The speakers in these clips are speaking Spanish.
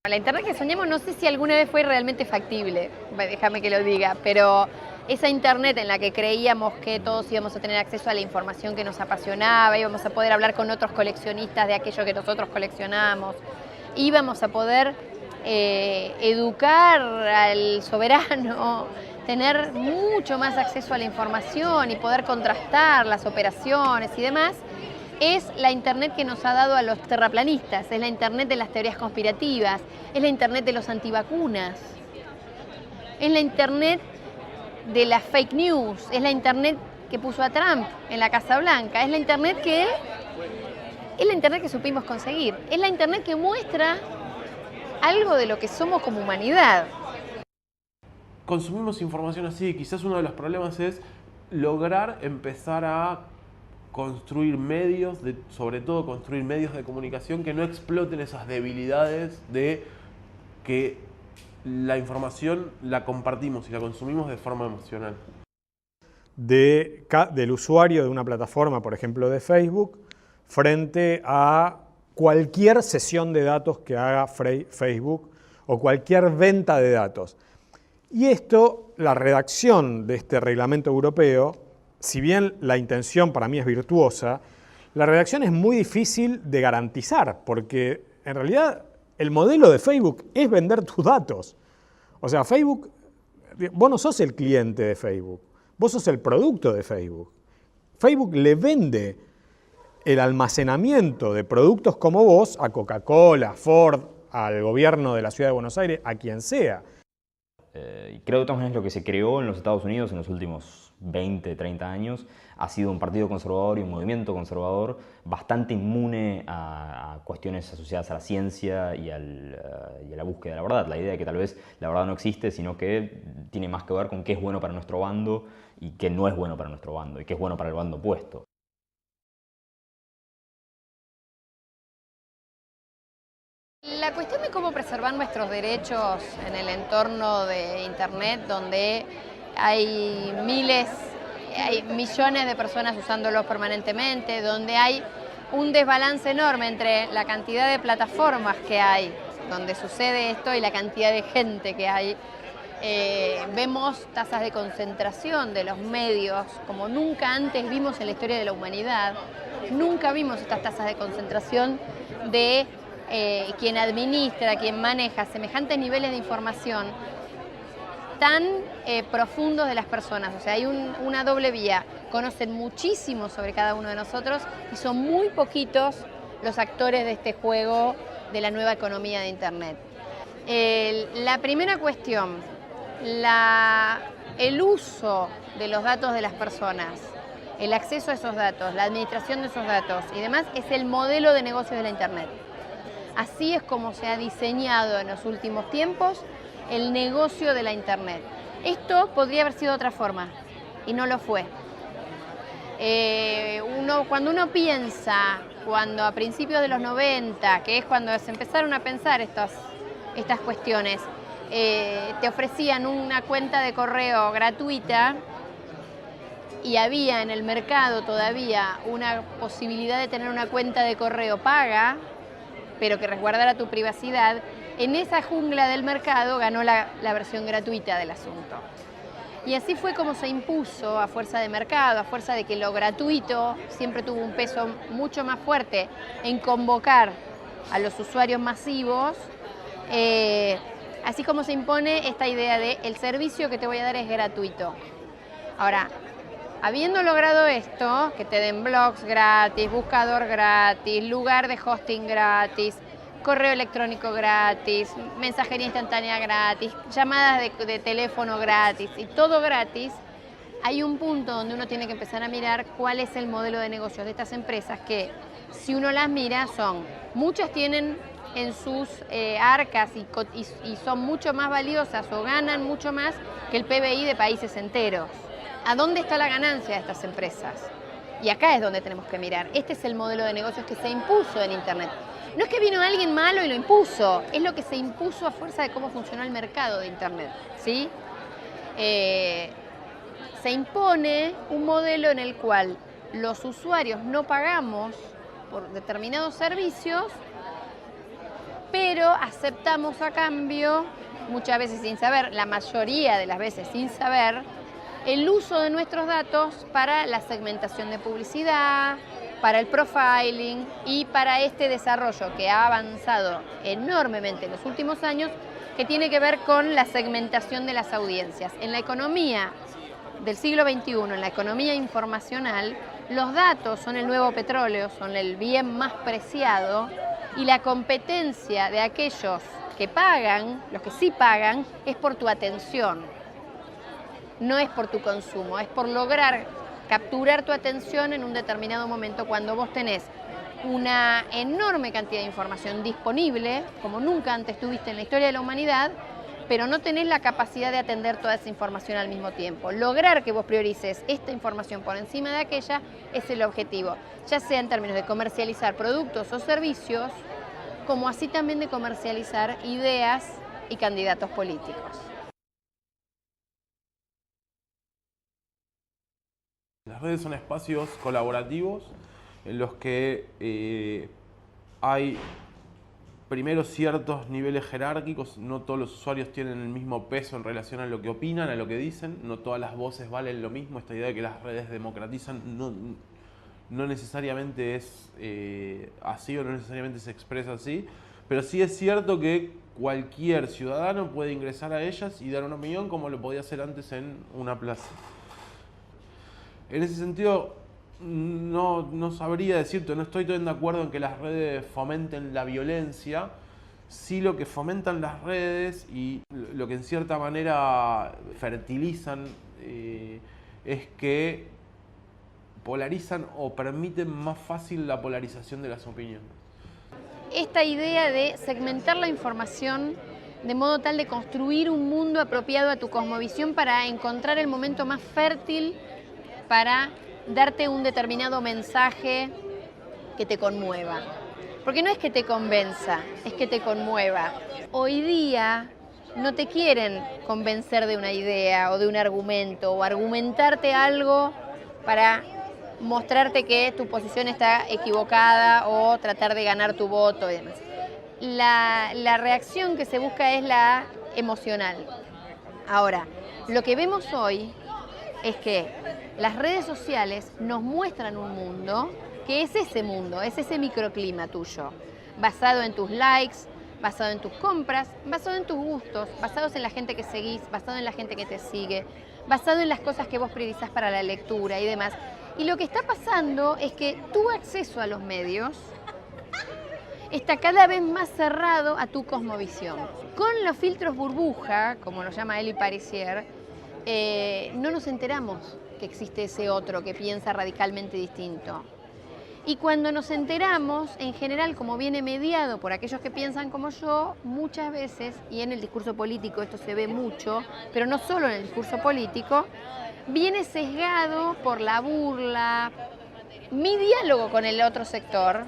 La Internet que soñamos no sé si alguna vez fue realmente factible, déjame que lo diga, pero esa Internet en la que creíamos que todos íbamos a tener acceso a la información que nos apasionaba, íbamos a poder hablar con otros coleccionistas de aquello que nosotros coleccionamos, íbamos a poder educar al soberano, tener mucho más acceso a la información y poder contrastar las operaciones y demás, es la Internet que nos ha dado a los terraplanistas, es la Internet de las teorías conspirativas, es la Internet de los antivacunas, es la Internet de las fake news, es la Internet que puso a Trump en la Casa Blanca, es la Internet que supimos conseguir, es la Internet que muestra algo de lo que somos como humanidad. Consumimos información así y quizás uno de los problemas es lograr empezar a construir medios, sobre todo construir medios de comunicación que no exploten esas debilidades de que la información la compartimos y la consumimos de forma emocional. Del usuario de una plataforma, por ejemplo de Facebook, frente a cualquier cesión de datos que haga Facebook o cualquier venta de datos. Y esto, la redacción de este reglamento europeo, si bien la intención para mí es virtuosa, la redacción es muy difícil de garantizar, porque en realidad el modelo de Facebook es vender tus datos. O sea, Facebook, vos no sos el cliente de Facebook, vos sos el producto de Facebook. Facebook le vende el almacenamiento de productos como vos a Coca-Cola, a Ford, al gobierno de la Ciudad de Buenos Aires, a quien sea. Y creo que de todas maneras lo que se creó en los Estados Unidos en los últimos 20, 30 años ha sido un partido conservador y un movimiento conservador bastante inmune a cuestiones asociadas a la ciencia y a la búsqueda de la verdad. La idea de que tal vez la verdad no existe, sino que tiene más que ver con qué es bueno para nuestro bando y qué no es bueno para nuestro bando y qué es bueno para el bando opuesto. La cuestión de cómo preservar nuestros derechos en el entorno de Internet, donde hay millones de personas usándolos permanentemente, donde hay un desbalance enorme entre la cantidad de plataformas que hay, donde sucede esto, y la cantidad de gente que hay. Vemos tasas de concentración de los medios como nunca antes vimos en la historia de la humanidad. Nunca vimos estas tasas de concentración de quien administra, quien maneja semejantes niveles de información tan profundos de las personas. O sea, hay una doble vía. Conocen muchísimo sobre cada uno de nosotros y son muy poquitos los actores de este juego de la nueva economía de Internet. La primera cuestión, el uso de los datos de las personas, el acceso a esos datos, la administración de esos datos y demás, es el modelo de negocio de la Internet. Así es como se ha diseñado en los últimos tiempos el negocio de la Internet. Esto podría haber sido de otra forma y no lo fue. Cuando uno piensa, cuando a principios de los 90, que es cuando se empezaron a pensar estas cuestiones, te ofrecían una cuenta de correo gratuita y había en el mercado todavía una posibilidad de tener una cuenta de correo paga, pero que resguardara tu privacidad, en esa jungla del mercado ganó la versión gratuita del asunto. Y así fue como se impuso a fuerza de mercado, a fuerza de que lo gratuito siempre tuvo un peso mucho más fuerte en convocar a los usuarios masivos, así como se impone esta idea de el servicio que te voy a dar es gratuito. Ahora, habiendo logrado esto, que te den blogs gratis, buscador gratis, lugar de hosting gratis, correo electrónico gratis, mensajería instantánea gratis, llamadas de teléfono gratis y todo gratis, hay un punto donde uno tiene que empezar a mirar cuál es el modelo de negocios de estas empresas que, si uno las mira, muchas tienen en sus arcas y son mucho más valiosas o ganan mucho más que el PBI de países enteros. ¿A dónde está la ganancia de estas empresas? Y acá es donde tenemos que mirar. Este es el modelo de negocios que se impuso en Internet. No es que vino alguien malo y lo impuso, es lo que se impuso a fuerza de cómo funcionó el mercado de Internet, ¿sí? Se impone un modelo en el cual los usuarios no pagamos por determinados servicios pero aceptamos a cambio, muchas veces sin saber, la mayoría de las veces sin saber, el uso de nuestros datos para la segmentación de publicidad, para el profiling y para este desarrollo que ha avanzado enormemente en los últimos años, que tiene que ver con la segmentación de las audiencias. En la economía del siglo XXI, en la economía informacional, los datos son el nuevo petróleo, son el bien más preciado, y la competencia de aquellos que pagan, los que sí pagan, es por tu atención, no es por tu consumo, es por lograr capturar tu atención en un determinado momento cuando vos tenés una enorme cantidad de información disponible, como nunca antes tuviste en la historia de la humanidad, pero no tenés la capacidad de atender toda esa información al mismo tiempo. Lograr que vos priorices esta información por encima de aquella es el objetivo, ya sea en términos de comercializar productos o servicios, como así también de comercializar ideas y candidatos políticos. Las redes son espacios colaborativos en los que hay primero ciertos niveles jerárquicos, no todos los usuarios tienen el mismo peso en relación a lo que opinan, a lo que dicen, no todas las voces valen lo mismo. Esta idea de que las redes democratizan no necesariamente es así o no necesariamente se expresa así, pero sí es cierto que cualquier ciudadano puede ingresar a ellas y dar una opinión como lo podía hacer antes en una plaza. En ese sentido, no sabría decirte, no estoy tan de acuerdo en que las redes fomenten la violencia. Sí, lo que fomentan las redes y lo que en cierta manera fertilizan es que polarizan o permiten más fácil la polarización de las opiniones. Esta idea de segmentar la información de modo tal de construir un mundo apropiado a tu cosmovisión para encontrar el momento más fértil para darte un determinado mensaje que te conmueva. Porque no es que te convenza, es que te conmueva. Hoy día no te quieren convencer de una idea o de un argumento o argumentarte algo para mostrarte que tu posición está equivocada o tratar de ganar tu voto y demás. La reacción que se busca es la emocional. Ahora, lo que vemos hoy es que las redes sociales nos muestran un mundo que es ese mundo, es ese microclima tuyo, basado en tus likes, basado en tus compras, basado en tus gustos, basados en la gente que seguís, basado en la gente que te sigue, basado en las cosas que vos priorizás para la lectura y demás. Y lo que está pasando es que tu acceso a los medios está cada vez más cerrado a tu cosmovisión. Con los filtros burbuja, como lo llama Eli Pariser, no nos enteramos que existe ese otro que piensa radicalmente distinto. Y cuando nos enteramos, en general, como viene mediado por aquellos que piensan como yo, muchas veces, y en el discurso político esto se ve mucho, pero no solo en el discurso político, viene sesgado por la burla. Mi diálogo con el otro sector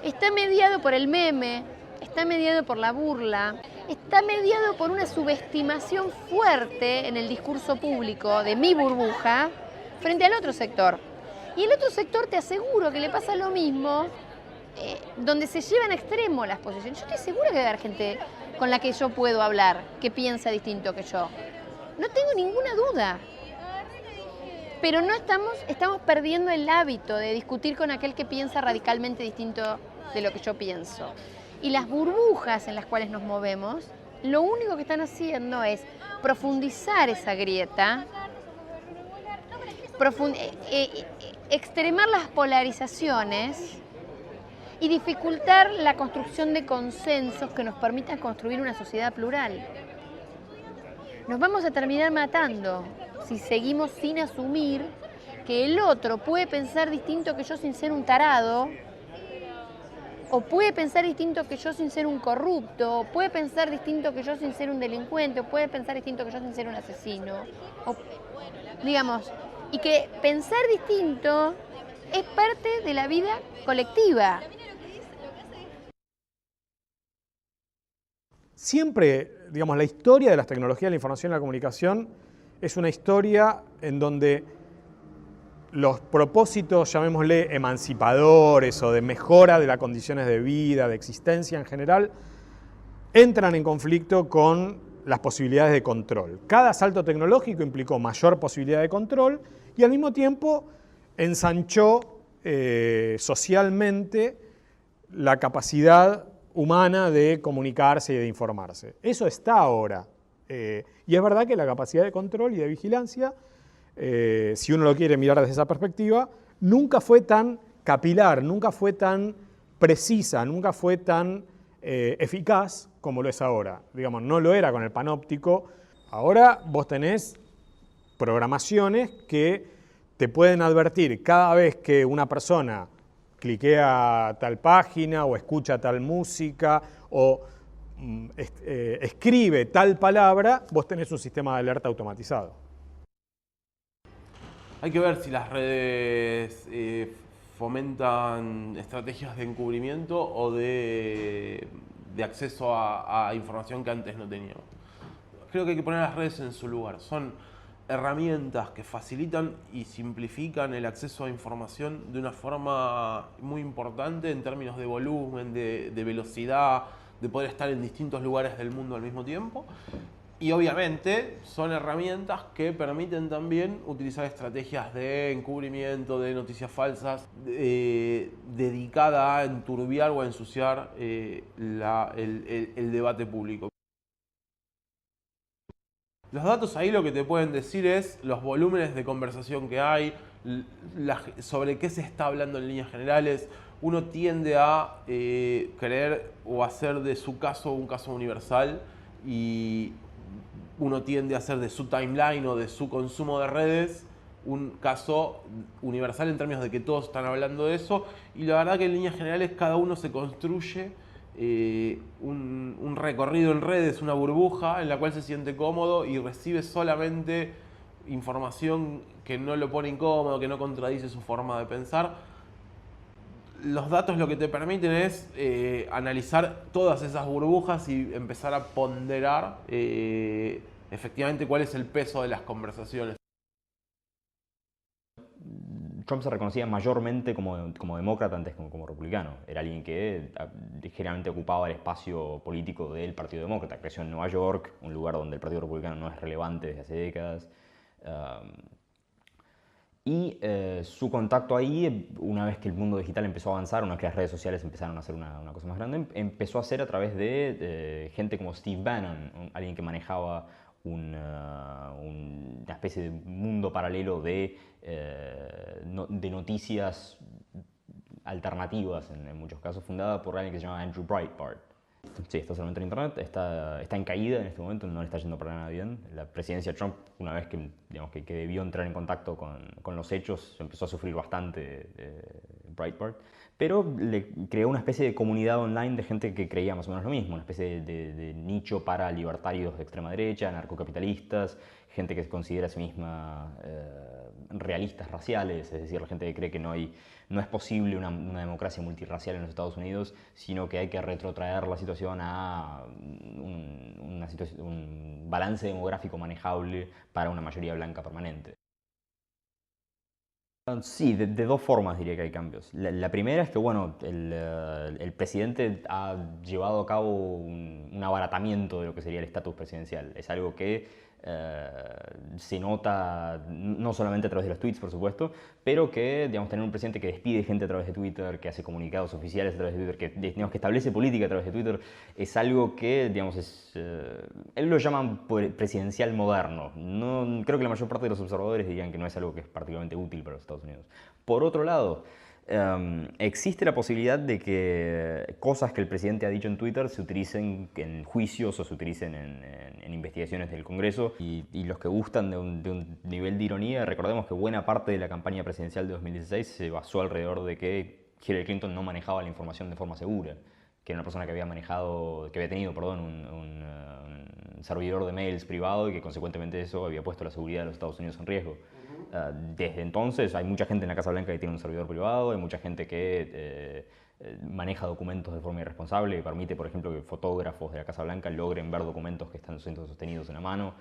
está mediado por el meme, está mediado por la burla, está mediado por una subestimación fuerte en el discurso público de mi burbuja frente al otro sector. Y el otro sector te aseguro que le pasa lo mismo, donde se llevan a extremo las posiciones. Yo estoy segura que va a haber gente con la que yo puedo hablar, que piensa distinto que yo. No tengo ninguna duda. Pero no estamos perdiendo el hábito de discutir con aquel que piensa radicalmente distinto de lo que yo pienso. Y las burbujas en las cuales nos movemos, lo único que están haciendo es profundizar esa grieta, extremar las polarizaciones y dificultar la construcción de consensos que nos permitan construir una sociedad plural. Nos vamos a terminar matando si seguimos sin asumir que el otro puede pensar distinto que yo sin ser un tarado, o puede pensar distinto que yo sin ser un corrupto, o puede pensar distinto que yo sin ser un delincuente, o puede pensar distinto que yo sin ser un asesino. Digamos, y que pensar distinto es parte de la vida colectiva. Siempre, digamos, la historia de las tecnologías de la información y la comunicación es una historia en donde los propósitos, llamémosle emancipadores o de mejora de las condiciones de vida, de existencia en general, entran en conflicto con las posibilidades de control. Cada salto tecnológico implicó mayor posibilidad de control y al mismo tiempo ensanchó socialmente la capacidad humana de comunicarse y de informarse. Eso está ahora. Y es verdad que la capacidad de control y de vigilancia, si uno lo quiere mirar desde esa perspectiva, nunca fue tan capilar, nunca fue tan precisa, nunca fue tan eficaz como lo es ahora. Digamos, no lo era con el panóptico. Ahora vos tenés programaciones que te pueden advertir cada vez que una persona cliquea tal página o escucha tal música o escribe tal palabra, vos tenés un sistema de alerta automatizado. Hay que ver si las redes fomentan estrategias de encubrimiento o de acceso a información que antes no teníamos. Creo que hay que poner las redes en su lugar. Son herramientas que facilitan y simplifican el acceso a información de una forma muy importante en términos de volumen, de velocidad, de poder estar en distintos lugares del mundo al mismo tiempo. Y obviamente son herramientas que permiten también utilizar estrategias de encubrimiento, de noticias falsas, dedicada a enturbiar o a ensuciar el debate público. Los datos ahí lo que te pueden decir es los volúmenes de conversación que hay, sobre qué se está hablando en líneas generales. Uno tiende a creer o hacer de su caso un caso universal y uno tiende a hacer de su timeline o de su consumo de redes un caso universal en términos de que todos están hablando de eso. Y la verdad que en líneas generales cada uno se construye un recorrido en redes, una burbuja en la cual se siente cómodo y recibe solamente información que no lo pone incómodo, que no contradice su forma de pensar. Los datos lo que te permiten es analizar todas esas burbujas y empezar a ponderar efectivamente cuál es el peso de las conversaciones. Trump se reconocía mayormente como demócrata antes que como republicano. Era alguien que generalmente ocupaba el espacio político del Partido Demócrata. Creció en Nueva York, un lugar donde el Partido Republicano no es relevante desde hace décadas. Su contacto ahí, una vez que el mundo digital empezó a avanzar, una vez que las redes sociales empezaron a hacer una cosa más grande, empezó a ser a través de gente como Steve Bannon, alguien que manejaba una especie de mundo paralelo de noticias alternativas, en muchos casos, fundada por alguien que se llama Andrew Breitbart. Sí, está solamente en internet, está en caída en este momento, no le está yendo para nada bien. La presidencia de Trump, una vez que, digamos, que debió entrar en contacto con los hechos, empezó a sufrir bastante Breitbart, pero le creó una especie de comunidad online de gente que creía más o menos lo mismo, una especie de nicho para libertarios de extrema derecha, anarcocapitalistas, gente que se considera a sí misma realistas raciales, es decir, la gente que cree que no es posible una democracia multirracial en los Estados Unidos, sino que hay que retrotraer la situación a un balance demográfico manejable para una mayoría blanca permanente. Sí, de dos formas diría que hay cambios. La primera es que, bueno, el presidente ha llevado a cabo un abaratamiento de lo que sería el estatus presidencial. Es algo que se nota no solamente a través de los tweets, por supuesto, pero que, digamos, tener un presidente que despide gente a través de Twitter, que hace comunicados oficiales a través de Twitter, que, digamos, que establece política a través de Twitter, es algo que, digamos, él lo llaman presidencial moderno. No, creo que la mayor parte de los observadores dirían que no es algo que es particularmente útil para los Estados Unidos. Por otro lado, existe la posibilidad de que cosas que el presidente ha dicho en Twitter se utilicen en juicios o se utilicen en investigaciones del Congreso y los que gustan de un nivel de ironía, recordemos que buena parte de la campaña presidencial de 2016 se basó alrededor de que Hillary Clinton no manejaba la información de forma segura, que era una persona que había tenido un servidor de mails privado y que consecuentemente eso había puesto la seguridad de los Estados Unidos en riesgo. Desde entonces hay mucha gente en la Casa Blanca que tiene un servidor privado, hay mucha gente que maneja documentos de forma irresponsable y permite, por ejemplo, que fotógrafos de la Casa Blanca logren ver documentos que están siendo sostenidos en la mano.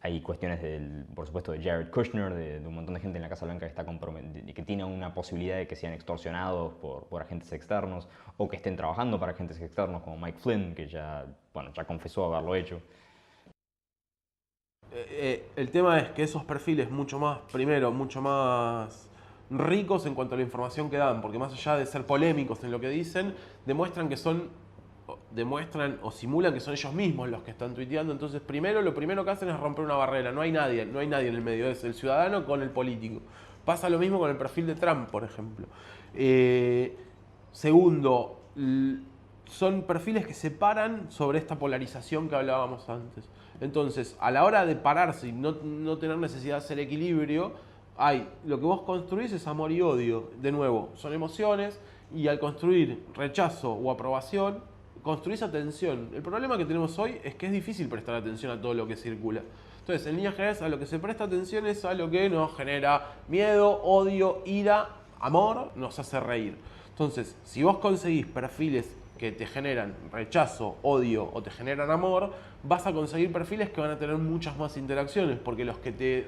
Hay cuestiones, por supuesto, de Jared Kushner, de un montón de gente en la Casa Blanca que está que tiene una posibilidad de que sean extorsionados por agentes externos o que estén trabajando para agentes externos, como Mike Flynn, que ya confesó haberlo hecho. El tema es que esos perfiles mucho más ricos en cuanto a la información que dan, porque más allá de ser polémicos en lo que dicen, demuestran o simulan que son ellos mismos los que están tuiteando. Entonces, lo primero que hacen es romper una barrera. No hay nadie en el medio, es el ciudadano con el político. Pasa lo mismo con el perfil de Trump, por ejemplo. Segundo, son perfiles que se paran sobre esta polarización que hablábamos antes. Entonces, a la hora de pararse y no tener necesidad de hacer equilibrio, lo que vos construís es amor y odio. De nuevo, son emociones, y al construir rechazo o aprobación, construís atención. El problema que tenemos hoy es que es difícil prestar atención a todo lo que circula. Entonces, en líneas generales, a lo que se presta atención es a lo que nos genera miedo, odio, ira, amor, nos hace reír. Entonces, si vos conseguís perfiles que te generan rechazo, odio o te generan amor, vas a conseguir perfiles que van a tener muchas más interacciones, porque los que te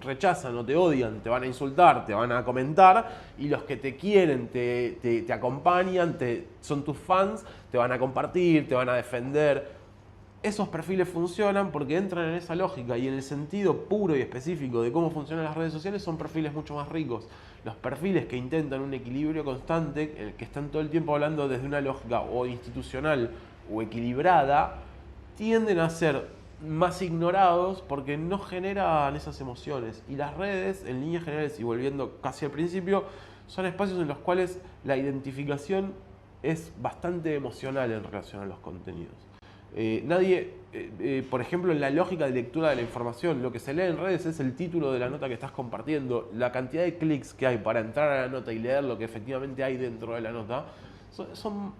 rechazan o te odian te van a insultar, te van a comentar, y los que te quieren, te acompañan, son tus fans, te van a compartir, te van a defender. Esos perfiles funcionan porque entran en esa lógica, y en el sentido puro y específico de cómo funcionan las redes sociales son perfiles mucho más ricos. Los perfiles que intentan un equilibrio constante, que están todo el tiempo hablando desde una lógica o institucional o equilibrada, tienden a ser más ignorados porque no generan esas emociones. Y las redes, en líneas generales y volviendo casi al principio, son espacios en los cuales la identificación es bastante emocional en relación a los contenidos. Por ejemplo, en la lógica de lectura de la información, lo que se lee en redes es el título de la nota que estás compartiendo. La cantidad de clics que hay para entrar a la nota y leer lo que efectivamente hay dentro de la nota son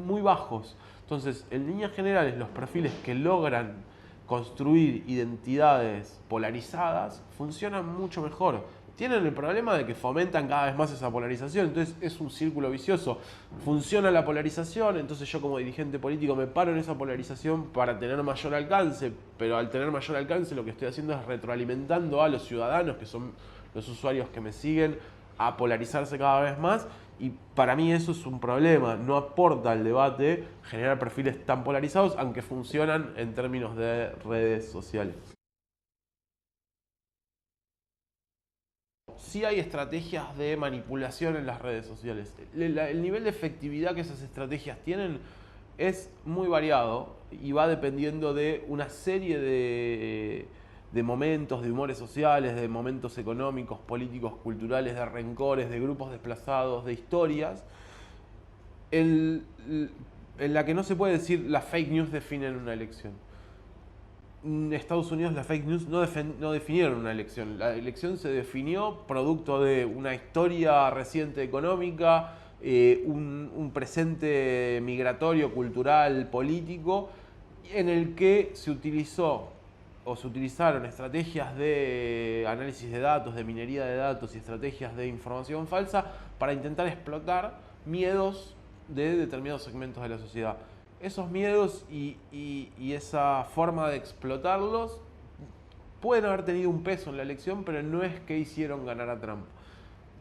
muy bajos. Entonces, en líneas generales, los perfiles que logran construir identidades polarizadas funcionan mucho mejor. Tienen el problema de que fomentan cada vez más esa polarización, entonces es un círculo vicioso. Funciona la polarización, entonces yo como dirigente político me paro en esa polarización para tener mayor alcance, pero al tener mayor alcance lo que estoy haciendo es retroalimentando a los ciudadanos, que son los usuarios que me siguen, a polarizarse cada vez más, y para mí eso es un problema. No aporta al debate generar perfiles tan polarizados, aunque funcionan en términos de redes sociales. Sí hay estrategias de manipulación en las redes sociales. El nivel de efectividad que esas estrategias tienen es muy variado y va dependiendo de una serie de momentos, de humores sociales, de momentos económicos, políticos, culturales, de rencores, de grupos desplazados, de historias, en la que no se puede decir las fake news definen una elección. En Estados Unidos las fake news no definieron una elección. La elección se definió producto de una historia reciente económica, un presente migratorio, cultural, político, en el que se utilizaron estrategias de análisis de datos, de minería de datos y estrategias de información falsa para intentar explotar miedos de determinados segmentos de la sociedad. Esos miedos y esa forma de explotarlos pueden haber tenido un peso en la elección, pero no es que hicieron ganar a Trump.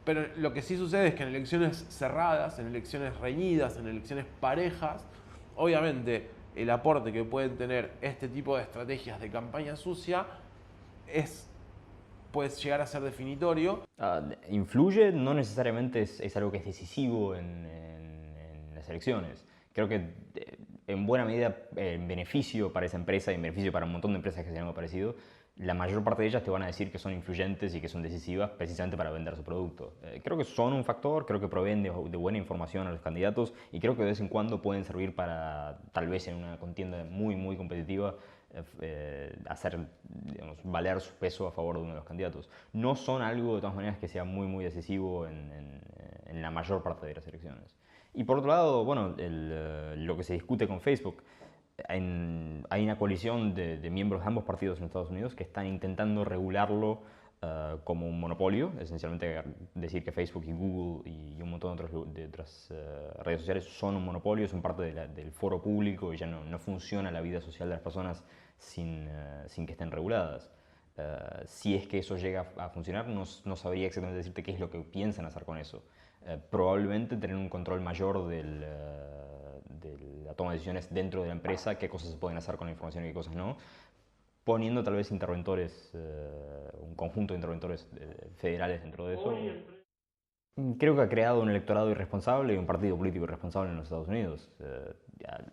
Pero lo que sí sucede es que en elecciones cerradas, en elecciones reñidas, en elecciones parejas, obviamente el aporte que pueden tener este tipo de estrategias de campaña sucia puede llegar a ser definitorio. Influye, no necesariamente es algo que es decisivo en las elecciones. Creo que en buena medida en beneficio para esa empresa y en beneficio para un montón de empresas que se han algo parecido, la mayor parte de ellas te van a decir que son influyentes y que son decisivas precisamente para vender su producto. Creo que son un factor, creo que proveen de buena información a los candidatos, y creo que de vez en cuando pueden servir para, tal vez en una contienda muy, muy competitiva, hacer, digamos, valer su peso a favor de uno de los candidatos. No son algo, de todas maneras, que sea muy, muy decisivo en la mayor parte de las elecciones. Y por otro lado, bueno, lo que se discute con Facebook, hay una coalición de miembros de ambos partidos en Estados Unidos que están intentando regularlo como un monopolio, esencialmente decir que Facebook y Google y un montón de otras redes sociales son un monopolio, son parte del foro público y ya no funciona la vida social de las personas sin que estén reguladas. Si es que eso llega a funcionar, no sabría exactamente decirte qué es lo que piensan hacer con eso. Probablemente tener un control mayor de la toma de decisiones dentro de la empresa, qué cosas se pueden hacer con la información y qué cosas no, poniendo tal vez interventores, un conjunto de interventores federales dentro de eso. Creo que ha creado un electorado irresponsable y un partido político irresponsable en los Estados Unidos.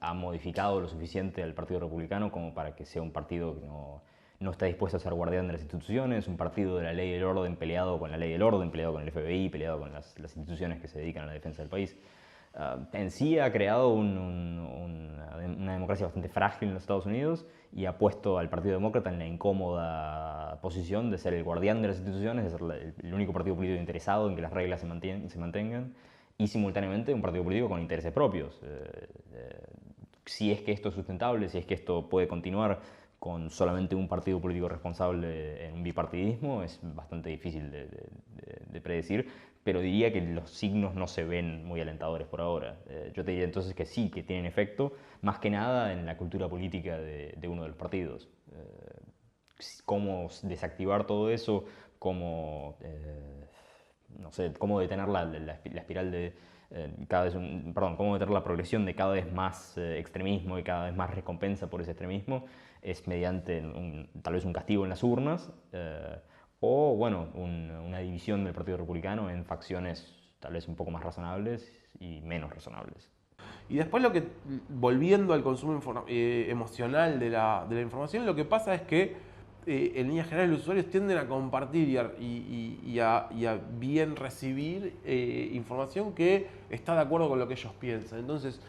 Ha modificado lo suficiente al Partido Republicano como para que sea un partido que no está dispuesto a ser guardián de las instituciones, un partido de la ley del orden peleado con la ley del orden, peleado con el FBI, peleado con las instituciones que se dedican a la defensa del país. En sí ha creado una democracia bastante frágil en los Estados Unidos y ha puesto al Partido Demócrata en la incómoda posición de ser el guardián de las instituciones, de ser el único partido político interesado en que las reglas se mantengan y simultáneamente un partido político con intereses propios. Si es que esto es sustentable, si es que esto puede continuar con solamente un partido político responsable en un bipartidismo, es bastante difícil de predecir, pero diría que los signos no se ven muy alentadores por ahora. Yo te diría entonces que sí, que tienen efecto, más que nada en la cultura política de uno de los partidos. Cómo desactivar todo eso, cómo, no sé, cómo detener la espiral de cómo detener la progresión de cada vez más extremismo y cada vez más recompensa por ese extremismo, es mediante tal vez un castigo en las urnas, o bueno, una división del Partido Republicano en facciones tal vez un poco más razonables y menos razonables. Y después volviendo al consumo emocional de la información, lo que pasa es que en líneas generales los usuarios tienden a compartir y a bien recibir información que está de acuerdo con lo que ellos piensan. Entonces,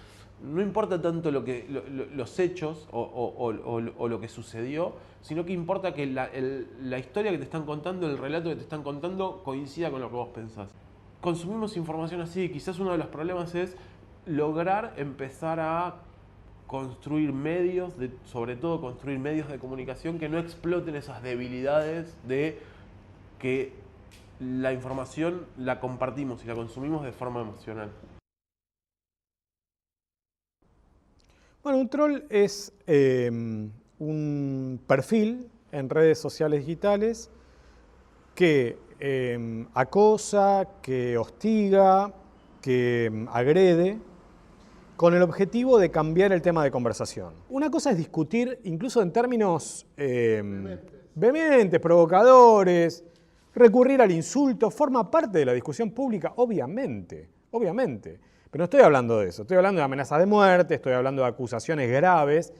no importa tanto los hechos o lo que sucedió, sino que importa que la historia que te están contando, el relato que te están contando, coincida con lo que vos pensás. Consumimos información así y quizás uno de los problemas es lograr empezar a construir medios, sobre todo construir medios de comunicación que no exploten esas debilidades de que la información la compartimos y la consumimos de forma emocional. Bueno, un troll es un perfil en redes sociales digitales que acosa, que hostiga, que agrede, con el objetivo de cambiar el tema de conversación. Una cosa es discutir incluso en términos vehementes, provocadores, recurrir al insulto, forma parte de la discusión pública, obviamente. Pero no estoy hablando de eso, estoy hablando de amenazas de muerte, estoy hablando de acusaciones graves.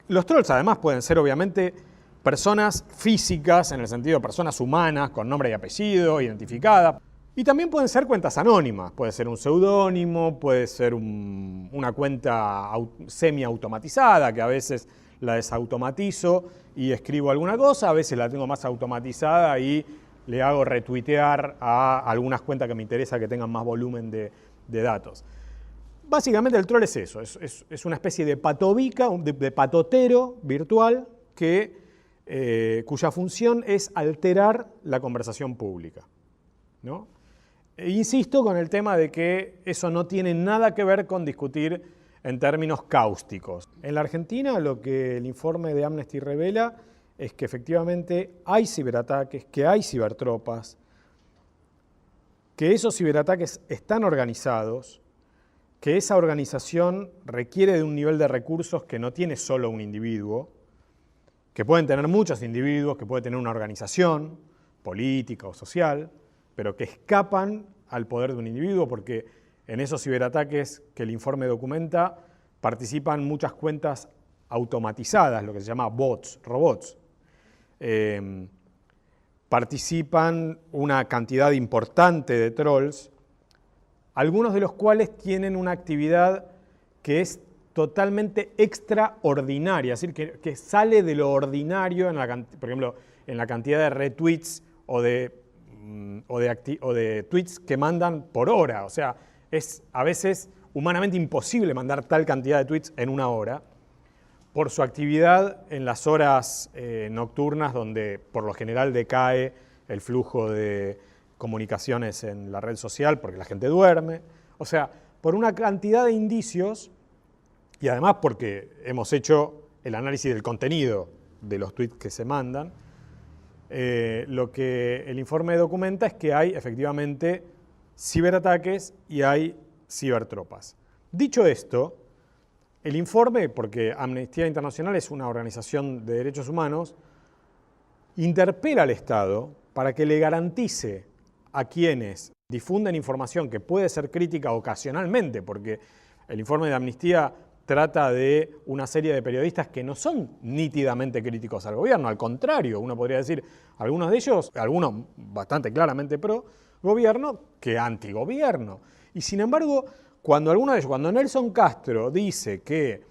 Los trolls además pueden ser obviamente personas físicas, en el sentido de personas humanas, con nombre y apellido, identificadas. Y también pueden ser cuentas anónimas, puede ser un seudónimo, puede ser una cuenta semi-automatizada, que a veces la desautomatizo y escribo alguna cosa, a veces la tengo más automatizada y le hago retuitear a algunas cuentas que me interesa que tengan más volumen de datos. Básicamente el troll es eso, es una especie de patobica, de patotero virtual cuya función es alterar la conversación pública, ¿no? E insisto con el tema de que eso no tiene nada que ver con discutir en términos cáusticos. En la Argentina lo que el informe de Amnesty revela es que efectivamente hay ciberataques, que hay cibertropas, que esos ciberataques están organizados, que esa organización requiere de un nivel de recursos que no tiene solo un individuo, que pueden tener muchos individuos, que puede tener una organización política o social, pero que escapan al poder de un individuo, porque en esos ciberataques que el informe documenta participan muchas cuentas automatizadas, lo que se llama bots, robots. Participan una cantidad importante de trolls, algunos de los cuales tienen una actividad que es totalmente extraordinaria, es decir, que sale de lo ordinario, por ejemplo, en la cantidad de retweets o de tweets que mandan por hora. O sea, es a veces humanamente imposible mandar tal cantidad de tweets en una hora por su actividad en las horas nocturnas, donde por lo general decae el flujo de comunicaciones en la red social porque la gente duerme. O sea, por una cantidad de indicios y además porque hemos hecho el análisis del contenido de los tweets que se mandan. Lo que el informe documenta es que hay efectivamente ciberataques y hay cibertropas. Dicho esto, el informe, porque Amnistía Internacional es una organización de derechos humanos, interpela al Estado para que le garantice a quienes difunden información que puede ser crítica ocasionalmente, porque el informe de Amnistía trata de una serie de periodistas que no son nítidamente críticos al gobierno, al contrario, uno podría decir, algunos de ellos, algunos bastante claramente pro gobierno que antigobierno. Y sin embargo, cuando Nelson Castro dice que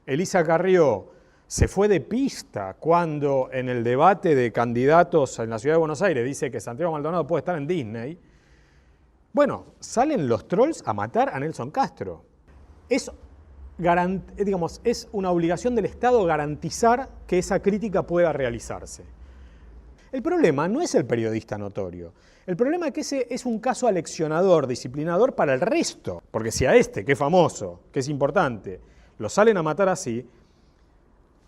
Elisa Carrió se fue de pista cuando en el debate de candidatos en la ciudad de Buenos Aires dice que Santiago Maldonado puede estar en Disney, bueno, salen los trolls a matar a Nelson Castro. Es una obligación del Estado garantizar que esa crítica pueda realizarse. El problema no es el periodista notorio. El problema es que ese es un caso aleccionador, disciplinador para el resto. Porque si a este, que es famoso, que es importante, lo salen a matar así,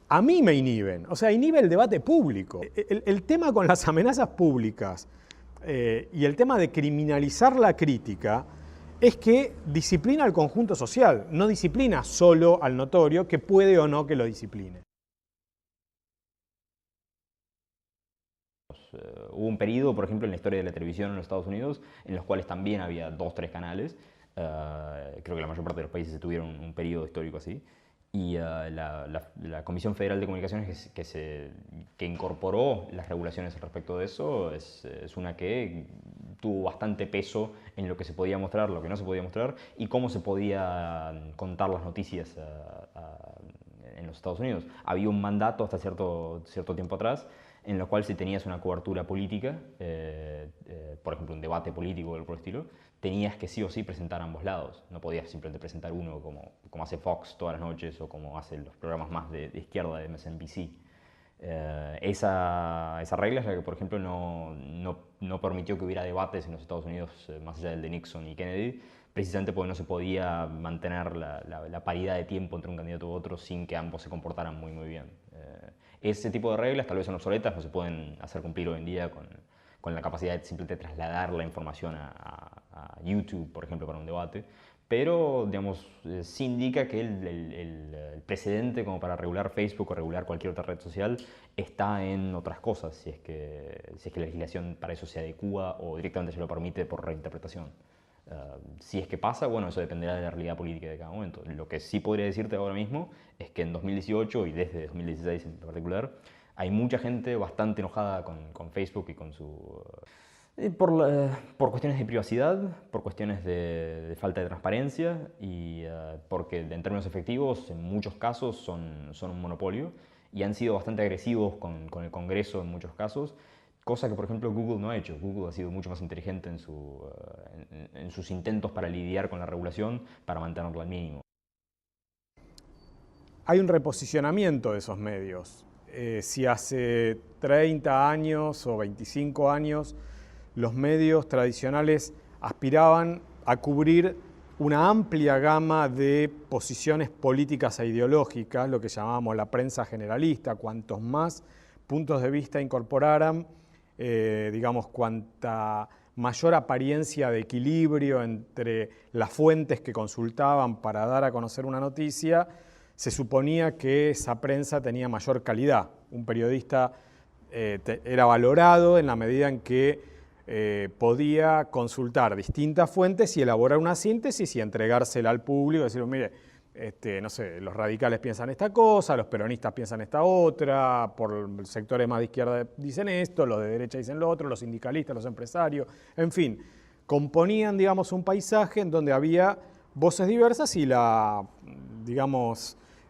a mí me inhiben. O sea, inhibe el debate público. El tema con las amenazas públicas y el tema de criminalizar la crítica es que disciplina al conjunto social, no disciplina solo al notorio, que puede o no que lo discipline. Hubo un periodo, por ejemplo, en la historia de la televisión en los Estados Unidos, en los cuales también había 2 o 3 canales. Creo que la mayor parte de los países tuvieron un periodo histórico así. Y la Comisión Federal de Comunicaciones que incorporó las regulaciones respecto de eso es una que tuvo bastante peso en lo que se podía mostrar, lo que no se podía mostrar y cómo se podía contar las noticias en los Estados Unidos. Había un mandato hasta cierto tiempo atrás en lo cual si tenías una cobertura política, por ejemplo un debate político o algo por el estilo, tenías que sí o sí presentar ambos lados. No podías simplemente presentar uno como hace Fox todas las noches o como hacen los programas más de izquierda de MSNBC. Esa regla es la que, por ejemplo, no permitió que hubiera debates en los Estados Unidos más allá del de Nixon y Kennedy, precisamente porque no se podía mantener la paridad de tiempo entre un candidato u otro sin que ambos se comportaran muy bien. Ese tipo de reglas tal vez son obsoletas, no se pueden hacer cumplir hoy en día con la capacidad de simplemente trasladar la información a YouTube, por ejemplo, para un debate, pero digamos, sí indica que el precedente como para regular Facebook o regular cualquier otra red social está en otras cosas, si es que la legislación para eso se adecúa o directamente se lo permite por reinterpretación. Si es que pasa, bueno, eso dependerá de la realidad política de cada momento. Lo que sí podría decirte ahora mismo es que en 2018 y desde 2016 en particular, hay mucha gente bastante enojada con Facebook y con su... por cuestiones de privacidad, por cuestiones de falta de transparencia y porque en términos efectivos en muchos casos son un monopolio y han sido bastante agresivos con el Congreso en muchos casos, cosa que por ejemplo Google no ha hecho. Google ha sido mucho más inteligente en sus intentos para lidiar con la regulación para mantenerla al mínimo. Hay un reposicionamiento de esos medios. Si hace 30 años o 25 años los medios tradicionales aspiraban a cubrir una amplia gama de posiciones políticas e ideológicas, lo que llamábamos la prensa generalista, cuantos más puntos de vista incorporaran, cuanta mayor apariencia de equilibrio entre las fuentes que consultaban para dar a conocer una noticia, se suponía que esa prensa tenía mayor calidad. Un periodista era valorado en la medida en que podía consultar distintas fuentes y elaborar una síntesis y entregársela al público, decir, mire, no sé, los radicales piensan esta cosa, los peronistas piensan esta otra, por sectores más de izquierda dicen esto, los de derecha dicen lo otro, los sindicalistas, los empresarios, en fin, componían, digamos, un paisaje en donde había voces diversas y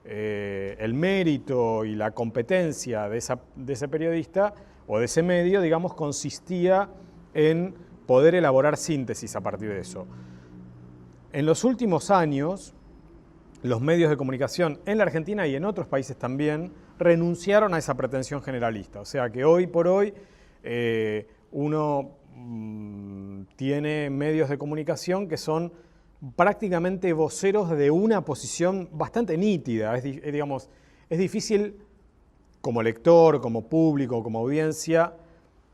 el mérito y la competencia de ese periodista o de ese medio, digamos, consistía en poder elaborar síntesis a partir de eso. En los últimos años, los medios de comunicación en la Argentina y en otros países también renunciaron a esa pretensión generalista. O sea que hoy por hoy uno tiene medios de comunicación que son prácticamente voceros de una posición bastante nítida. Es difícil como lector, como público, como audiencia,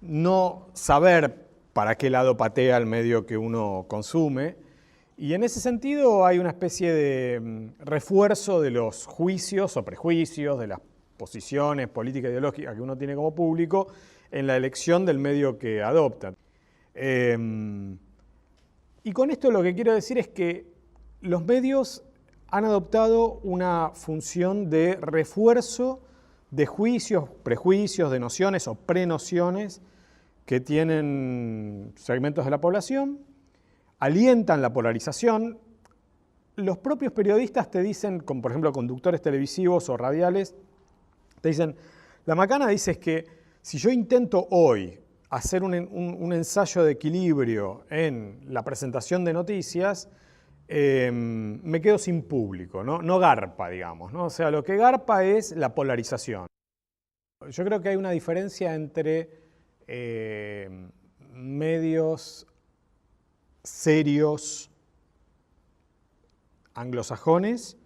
no saber para qué lado patea el medio que uno consume. Y en ese sentido hay una especie de refuerzo de los juicios o prejuicios, de las posiciones políticas e ideológicas que uno tiene como público en la elección del medio que adopta. Y con esto lo que quiero decir es que los medios han adoptado una función de refuerzo de juicios, prejuicios, de nociones o prenociones que tienen segmentos de la población, alientan la polarización. Los propios periodistas te dicen, como por ejemplo conductores televisivos o radiales, te dicen, la macana dice es que si yo intento hoy hacer un ensayo de equilibrio en la presentación de noticias, me quedo sin público, no garpa, digamos, ¿no? O sea, lo que garpa es la polarización. Yo creo que hay una diferencia entre medios serios anglosajones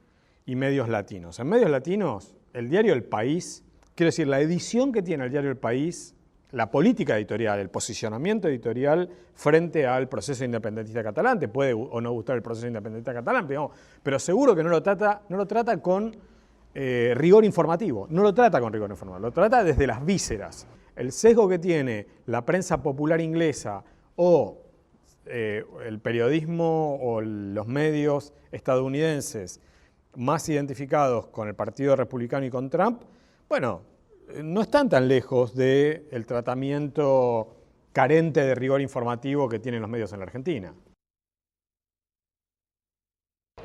y medios latinos. En medios latinos, el diario El País, quiero decir, la edición que tiene el diario El País, la política editorial, el posicionamiento editorial frente al proceso independentista catalán, te puede o no gustar el proceso independentista catalán, pero seguro que no lo trata con rigor informativo, no lo trata con rigor informativo, lo trata desde las vísceras. El sesgo que tiene la prensa popular inglesa o el periodismo o los medios estadounidenses más identificados con el Partido Republicano y con Trump, bueno, no están tan lejos del tratamiento carente de rigor informativo que tienen los medios en la Argentina.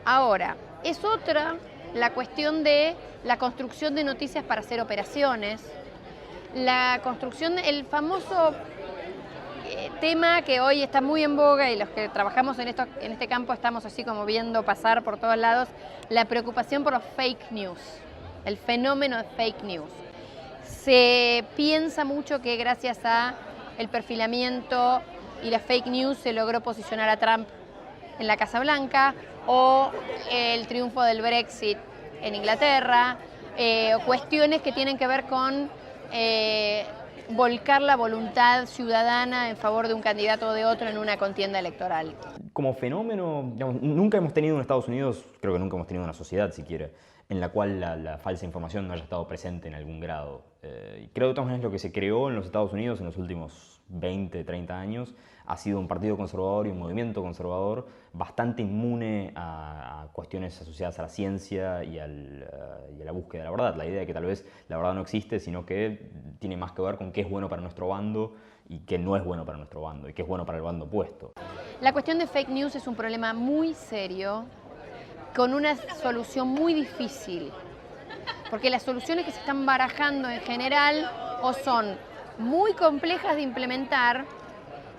Ahora, es otra la cuestión de la construcción de noticias para hacer operaciones, la construcción, el famoso tema que hoy está muy en boga y los que trabajamos en este campo estamos así como viendo pasar por todos lados, la preocupación por los fake news, el fenómeno de fake news. Se piensa mucho que gracias a el perfilamiento y la fake news se logró posicionar a Trump en la Casa Blanca, o el triunfo del Brexit en Inglaterra, o cuestiones que tienen que ver con volcar la voluntad ciudadana en favor de un candidato o de otro en una contienda electoral. Como fenómeno, digamos, nunca hemos tenido en Estados Unidos, creo que nunca hemos tenido una sociedad siquiera, en la cual la falsa información no haya estado presente en algún grado. Y creo que de todas maneras lo que se creó en los Estados Unidos en los últimos 20, 30 años ha sido un partido conservador y un movimiento conservador bastante inmune a cuestiones asociadas a la ciencia y a la búsqueda de la verdad. La idea de que tal vez la verdad no existe, sino que tiene más que ver con qué es bueno para nuestro bando y qué no es bueno para nuestro bando y qué es bueno para el bando opuesto. La cuestión de fake news es un problema muy serio, con una solución muy difícil, porque las soluciones que se están barajando en general o son muy complejas de implementar.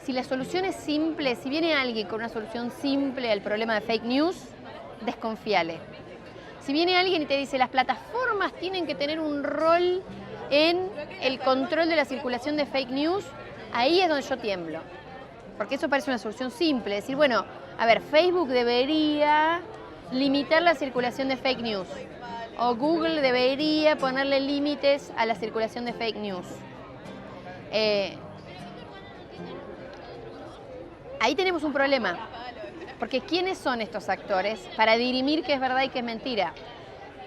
Si la solución es simple, si viene alguien con una solución simple al problema de fake news, desconfíale. Si viene alguien y te dice las plataformas tienen que tener un rol en el control de la circulación de fake news, ahí es donde yo tiemblo. Porque eso parece una solución simple, decir, bueno, a ver, Facebook debería limitar la circulación de fake news, o Google debería ponerle límites a la circulación de fake news. Ahí tenemos un problema, porque ¿quiénes son estos actores para dirimir qué es verdad y qué es mentira?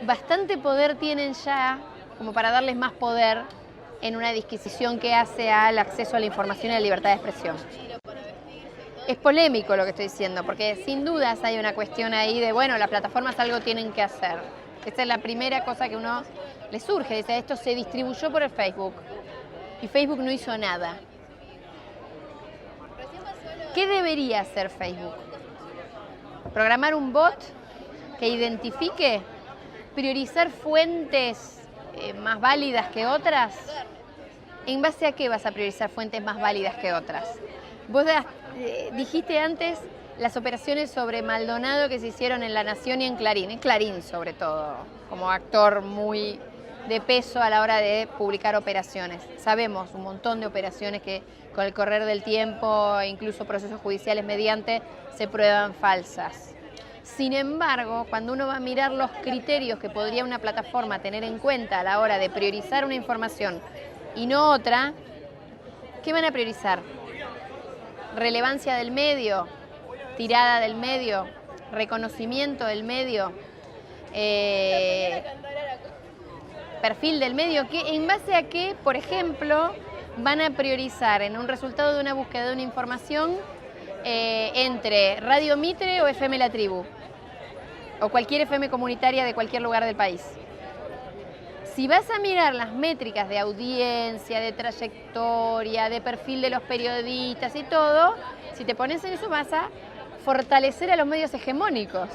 Bastante poder tienen ya como para darles más poder en una disquisición que hace al acceso a la información y a la libertad de expresión. Es polémico lo que estoy diciendo, porque sin dudas hay una cuestión ahí de, bueno, las plataformas algo tienen que hacer. Esta es la primera cosa que uno le surge, dice, esto se distribuyó por el Facebook y Facebook no hizo nada. ¿Qué debería hacer Facebook? ¿Programar un bot que identifique? ¿Priorizar fuentes más válidas que otras? ¿En base a qué vas a priorizar fuentes más válidas que otras? Vos dijiste antes las operaciones sobre Maldonado que se hicieron en La Nación y en Clarín sobre todo, como actor muy de peso a la hora de publicar operaciones. Sabemos un montón de operaciones que con el correr del tiempo e incluso procesos judiciales mediante se prueban falsas. Sin embargo, cuando uno va a mirar los criterios que podría una plataforma tener en cuenta a la hora de priorizar una información y no otra, ¿qué van a priorizar? Relevancia del medio, tirada del medio, reconocimiento del medio, perfil del medio, ¿en base a qué, por ejemplo, van a priorizar en un resultado de una búsqueda de una información entre Radio Mitre o FM La Tribu? O cualquier FM comunitaria de cualquier lugar del país. Si vas a mirar las métricas de audiencia, de trayectoria, de perfil de los periodistas y todo, si te pones en eso vas a fortalecer a los medios hegemónicos.